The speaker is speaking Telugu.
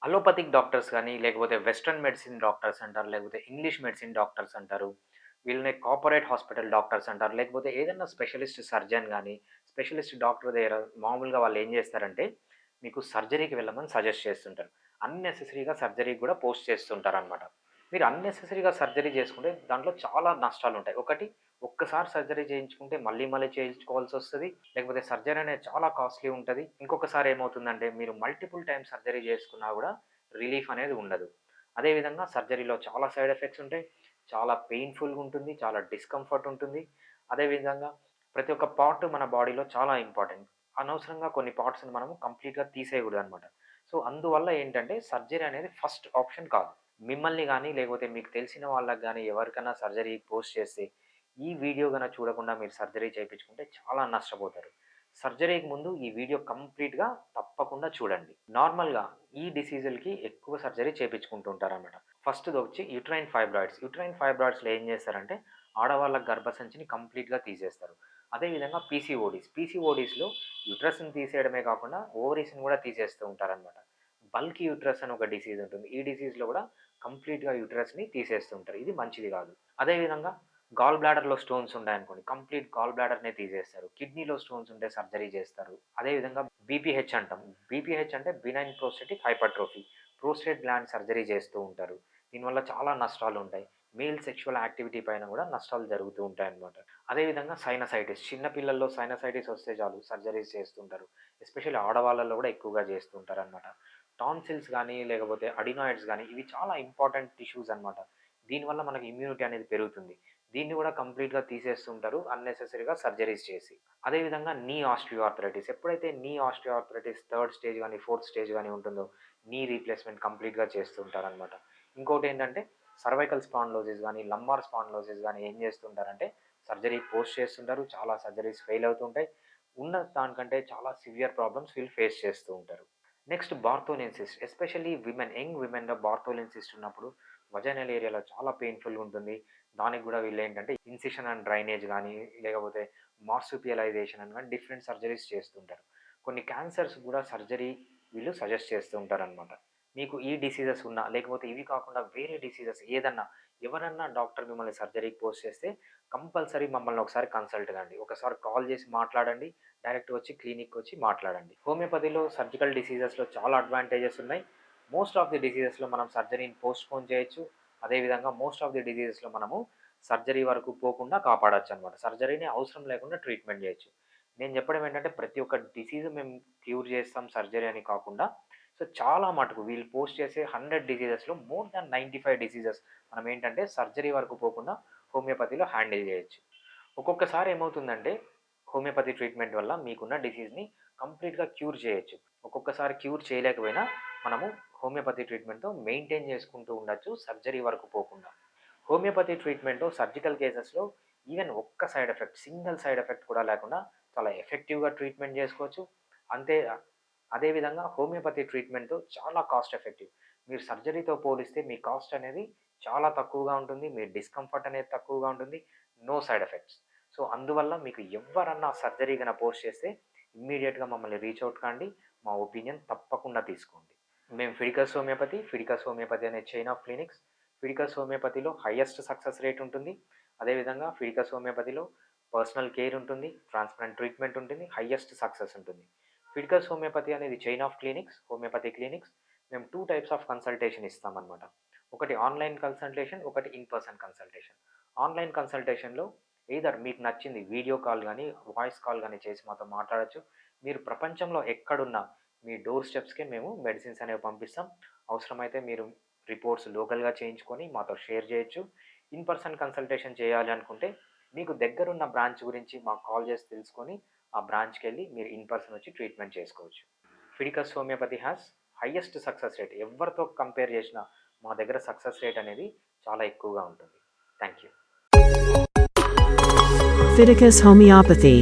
అలోపతిక్ డాక్టర్స్ గానీ, లేకపోతే వెస్టర్న్ మెడిసిన్ డాక్టర్స్ అంటారు. లేకపోతే ఇంగ్లీష్ మెడిసిన్ డాక్టర్స్ అంటారు. వీళ్ళని కార్పొరేట్ హాస్పిటల్ డాక్టర్స్ అంటారు. లేకపోతే ఏదన్నా స్పెషలిస్ట్ సర్జన్ గానీ, స్పెషలిస్ట్ డాక్టర్ దగ్గర మామూలుగా వాళ్ళేం జేస్తారంటే, మీకు సర్జరీకి వెళ్ళమని సజెస్ట్ చేస్తుంటారు. అన్నెసెసరీగా సర్జరీకి గూడా పోస్ట్ చేస్తుంటారనమాట. మీరు అన్నెసెసరీగా సర్జరీ చేసుకుంటే దాంట్లో చాలా నష్టాలుంటాయి. ఒకటి, ఒక్కసారి సర్జరీ చేయించుకుంటే మళ్ళీ మళ్ళీ చేయించుకోవాల్సొస్తది. లేకపోతే సర్జరీ అనేది చాలా కాస్ట్‌లీ ఉంటది. ఇంకొకసారి ఏమవుతుందంటే మీరు మల్టిపుల్ టైమ్స్ సర్జరీ చేసుకున్నా గూడా రిలీఫ్ అనేది ఉండదు. అదే విధంగా సర్జరీలో చాలా సైడ్ ఎఫెక్ట్స్ ఉంటాయి. చాలా పెయిన్‌ఫుల్‌గా ఉంటుంది. చాలా డిస్కంఫర్ట్ ఉంటుంది. అదే విధంగా ప్రతి ఒక్క పార్ట్ మన బాడీలో చాలా ఇంపార్టెంట్. అనవసరంగా కొన్ని పార్ట్స్‌ని మనము కంప్లీట్‌గా తీసేయకూడదనమాట. సో, అందువల్ల ఏంటంటే సర్జరీ అనేది ఫస్ట్ ఆప్షన్ కాదు. మిమ్మల్ని గాని, లేకపోతే మీకు తెలిసిన వాళ్ళకి గాని ఎవరికన్నా సర్జరీ పోస్ట్ చేస్తే, ఈ వీడియో గనక చూడకుండా మీరు సర్జరీ చేపించుకుంటే చాలా నష్టపోతారు. సర్జరీకి ముందు ఈ వీడియో కంప్లీట్‌గా తప్పకుండా చూడండి. నార్మల్‌గా ఈ డిసీజులకి ఎక్కువ సర్జరీ చేపించుకుంటూ ఉంటారనమాట. ఫస్ట్‌దొచ్చి యుట్రైన్ ఫైబ్రాయిడ్స్. యుట్రైన్ ఫైబ్రాయిడ్స్‌లో ఏం చేస్తారంటే, ఆడవాళ్ళ గర్భసంచిని కంప్లీట్‌గా తీసేస్తారు. అదే విధంగా పీసీఓడీస్. పీసీఓడీస్‌లో యుట్రస్‌ని తీసేయడమే కాకుండా ఓవరీస్‌ని కూడా తీసేస్తూ ఉంటారనమాట. బల్కీ యుట్రస్ అని ఒక డిసీజ్ ఉంటుంది. ఈ డిసీజ్‌లో కూడా కంప్లీట్‌గా యుటరస్‌ని తీసేస్తూ ఉంటారు. ఇది మంచిది కాదు. అదే విధంగా గాల్ బ్లాడర్‌లో స్టోన్స్ ఉన్నాయనుకోండి, కంప్లీట్ గాల్ బ్లాడర్‌నే తీసేస్తారు. కిడ్నీలో స్టోన్స్ ఉంటే సర్జరీ చేస్తారు. అదే విధంగా బీపీహెచ్ అంటాం. బీపీహెచ్ అంటే benign prostatic hypertrophy. Prostate gland surgery చేస్తూ ఉంటారు. దీనివల్ల చాలా నష్టాలుంటాయి. మేల్ సెక్షువల్ యాక్టివిటీ పైన కూడా నష్టాలు జరుగుతూ ఉంటాయన్నమాట. అదే విధంగా సైనసైటిస్. చిన్న పిల్లల్లో సైనసైటిస్ వస్తే చాలు సర్జరీస్ చేస్తుంటారు. ఎస్పెషల్లీ ఆడవాళ్ళలో కూడా ఎక్కువగా చేస్తూ ఉంటారనమాట. టాన్సిల్స్ గానీ, లేకపోతే అడినాయిడ్స్ గానీ, ఇవి చాలా ఇంపార్టెంట్ టిష్యూస్ అనమాట. దీనివల్ల మనకి ఇమ్యూనిటీ అనేది పెరుగుతుంది. దీన్ని గూడా కంప్లీట్‌గా తీసేస్తుంటారు అన్నెసెసరీగా సర్జరీస్ చేసి. అదే విధంగా నీ ఆస్టియోఆర్థరైటిస్. ఎప్పుడైతే నీ ఆస్టియోఆర్థరైటిస్ థర్డ్ స్టేజ్ గానీ, ఫోర్త్ స్టేజ్ గానీ ఉంటుందో, నీ రీప్లేస్‌మెంట్ కంప్లీట్‌గా చేస్తూ ఉంటారనమాట. ఇంకోటేంటంటే సర్వైకల్ స్పాండిలోసిస్ గానీ, లంబార్ స్పాండిలోసిస్ గానీ ఏం చేస్తుంటారంటే సర్జరీ పోస్ట్ చేస్తుంటారు. చాలా సర్జరీస్ ఫెయిల్ అవుతుంటాయి. ఉన్న దానికంటే చాలా సివియర్ ప్రాబ్లమ్స్ వీళ్ళు ఫేస్ చేస్తూ ఉంటారు. Next Bartholin cyst. Especially women, young విమెన్‌లో బార్థోలిన్ సిస్ట్ ఉన్నప్పుడు వజైనల్ ఏరియాలో చాలా పెయిన్‌ఫుల్‌గా ఉంటుంది. దానికి గూడా వీళ్ళేంటంటే ఇన్సిషన్ అండ్ డ్రైనేజ్ గానీ, లేకపోతే మార్సుపియలైజేషన్ అని గాని డిఫరెంట్ సర్జరీస్ చేస్తుంటారు. కొన్ని క్యాన్సర్స్ గూడా సర్జరీ వీళ్ళు సజెస్ట్ చేస్తూ ఉంటారనమాట. మీకు ఈ డిసీజెస్ ఉన్నా, లేకపోతే ఇవి కాకుండా వేరే డిసీజెస్ ఏదన్నా, ఎవరన్నా డాక్టర్ మిమ్మల్ని సర్జరీకి పోస్ట్ చేస్తే కంపల్సరీ మమ్మల్ని ఒకసారి కన్సల్ట్ కండి. ఒకసారి కాల్ చేసి మాట్లాడండి. డైరెక్ట్‌గా వచ్చి క్లినిక్‌కొచ్చి మాట్లాడండి. హోమియోపతిలో సర్జికల్ డిసీజెస్‌లో చాలా అడ్వాంటేజెస్ ఉన్నాయి. మోస్ట్ ఆఫ్ ది డిసీజెస్‌లో మనం సర్జరీని పోస్ట్‌పోన్ చేయొచ్చు. అదే విధంగా మోస్ట్ ఆఫ్ ది డిసీజెస్‌లో మనము సర్జరీ వరకు పోకుండా కాపాడొచ్చనమాట. సర్జరీని అవసరం లేకుండా ట్రీట్మెంట్ చేయొచ్చు. నేను చెప్పడం ఏంటంటే ప్రతి ఒక్క డిసీజ్ మేము క్యూర్ చేస్తాం సర్జరీ అని కాకుండా, సో చాలా మటుకు వీళ్ళు పోస్ట్ చేసే 100 డిసీజెస్‌లో మోర్ థాన్ 95 డిసీజెస్ మనం ఏంటంటే సర్జరీ వరకు పోకుండా హోమియోపతిలో హ్యాండిల్ చేయొచ్చు. ఒక్కొక్కసారి ఏమవుతుందంటే హోమియోపతి ట్రీట్మెంట్ వల్ల మీకున్న డిసీజ్‌ని కంప్లీట్‌గా క్యూర్ చేయొచ్చు. ఒక్కొక్కసారి క్యూర్ చేయలేకపోయినా మనము హోమియోపతి ట్రీట్మెంట్‌తో మెయింటైన్ చేసుకుంటూ ఉండొచ్చు సర్జరీ వరకు పోకుండా. హోమియోపతి ట్రీట్మెంట్‌లో సర్జికల్ కేసెస్‌లో ఈవెన్ ఒక్క side effect, single side effect కూడా లేకుండా చాలా ఎఫెక్టివ్‌గా ట్రీట్మెంట్ చేసుకోవచ్చు. అంతే అదే విధంగా హోమియోపతి ట్రీట్మెంట్‌తో చాలా కాస్ట్ ఎఫెక్టివ్. మీరు సర్జరీతో పోలిస్తే మీ కాస్ట్ అనేది చాలా తక్కువగా ఉంటుంది. మీ డిస్కంఫర్ట్ అనేది తక్కువగా ఉంటుంది. No side effects. సో, అందువల్ల మీకు ఎవ్వరన్నా సర్జరీ గన పోస్ట్ చేస్తే ఇమ్మీడియేట్‌గా మమ్మల్ని రీచ్ ఔట్ కాండి. మా ఒపీనియన్ తప్పకుండా తీసుకోండి. మేము ఫిడికస్ హోమియోపతి అనే చైన్ ఆఫ్ క్లినిక్స్. ఫిడికస్ హోమియోపతిలో హైయెస్ట్ సక్సెస్ రేట్ ఉంటుంది. అదేవిధంగా ఫిడికస్ హోమియోపతిలో పర్సనల్ కేర్ ఉంటుంది. ట్రాన్స్‌ప్లాంట్ ట్రీట్మెంట్ ఉంటుంది. హైయెస్ట్ సక్సెస్ ఉంటుంది. ఫిడికస్ హోమియోపతి అనేది chain of clinics, homeopathy clinics. మేము 2 టైప్స్ ఆఫ్ కన్సల్టేషన్ ఇస్తామనమాట. ఒకటి ఆన్‌లైన్ కన్సల్టేషన్, ఒకటి ఇన్ పర్సన్ కన్సల్టేషన్. ఆన్‌లైన్ కన్సల్టేషన్‌లో ఎయిదర్ మీకు నచ్చింది వీడియో కాల్ గానీ, వాయిస్ కాల్ గానీ చేసి మాతో మాట్లాడొచ్చు. మీరు ప్రపంచంలో ఎక్కడున్నా మీ డోర్ స్టెప్స్‌కే మేము మెడిసిన్స్ అనేవి పంపిస్తాం. అవసరమైతే మీరు రిపోర్ట్స్ లోకల్‌గా చేయించుకొని మాతో షేర్ చేయొచ్చు. ఇన్ పర్సన్ కన్సల్టేషన్ చేయాలి అనుకుంటే మీకు దగ్గరున్న బ్రాంచ్ గురించి మాకు కాల్ చేసి తెలుసుకొని ఆ బ్రాంచ్‌కెళ్ళి మీరు ఇన్ పర్సన్ వచ్చి ట్రీట్మెంట్ చేసుకోవచ్చు. Fidicus homeopathy has highest success rate. ఎవరితో కంపేర్ చేసినా మా దగ్గర సక్సెస్ రేట్ అనేది చాలా ఎక్కువగా ఉంటుంది. Thank you. Fiticus Homeopathy